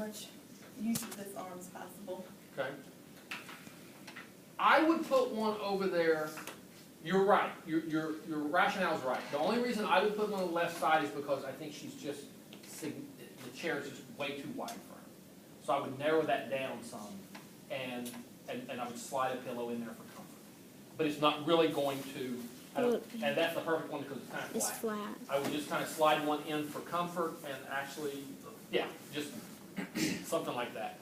much use of this arm as possible. Okay. I would put one over there. You're right. Your rationale is right. The only reason I would put one on the left side is because I think she's just, the chair is just way too wide for her. So I would narrow that down some, and I would slide a pillow in there for comfort. But it's not really going to, and that's the perfect one because it's kind of flat. It's flat. I would just kind of slide one in for comfort and actually, yeah, just something like that.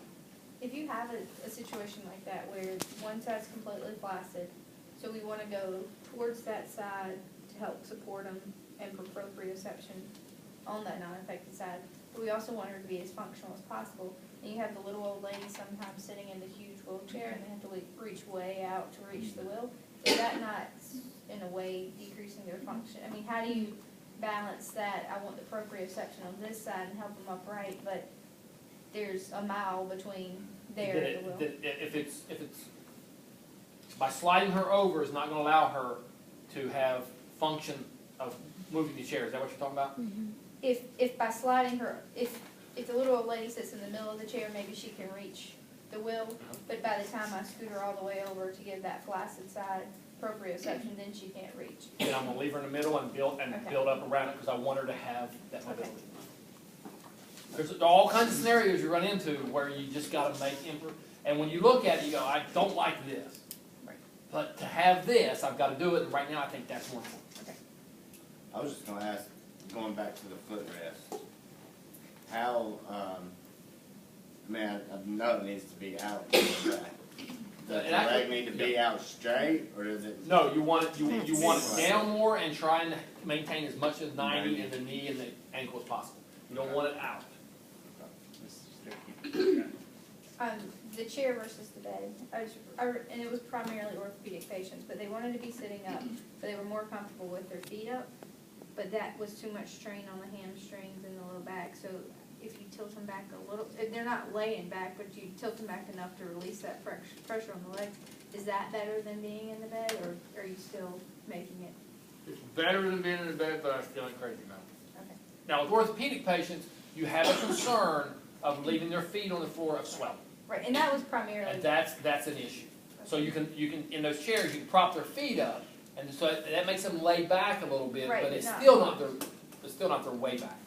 If you have a situation like that where one side's completely flaccid, so we want to go towards that side to help support them and for proprioception on that non-affected side, but we also want her to be as functional as possible. And you have the little old lady sometimes sitting in the huge wheelchair and they have to reach way out to reach the wheel. Is that not in a way decreasing their function? I mean, how do you balance that? I want the proprioception on this side and help them upright, but there's a mile between there and the wheel. If it's by sliding her over is not going to allow her to have function of moving the chair. Is that what you're talking about? Mm-hmm. If by sliding her, if the little old lady sits in the middle of the chair, maybe she can reach the wheel, but by the time I scoot her all the way over to give that flaccid side proprioception, then she can't reach. Then I'm going to leave her in the middle and build up around it because I want her to have that mobility. There's all kinds of scenarios you run into where you just got to make and when you look at it, you go, I don't like this. Right. But to have this, I've got to do it, and right now I think that's more important. Okay. I was just gonna ask, going back to the footrest, how, I mean, I know it needs to be out in the back. Does the leg need to be out straight, or does it? No, you want it, you want it down more and try and maintain as much as 90 in the knee and the ankle as possible. You don't want it out. The chair versus the bed, and it was primarily orthopedic patients, but they wanted to be sitting up, but they were more comfortable with their feet up, but that was too much strain on the hamstrings and the low back, so if you tilt them back a little, they're not laying back, but you tilt them back enough to release that pressure on the legs, is that better than being in the bed, or are you still making it? It's better than being in the bed, but I'm feeling crazy about it. Okay. Now, with orthopedic patients, you have a concern of leaving their feet on the floor of swelling. Right, and that was primarily. And that's an issue. So you can in those chairs you can prop their feet up, and so that makes them lay back a little bit, Right, but it's but still not their way back.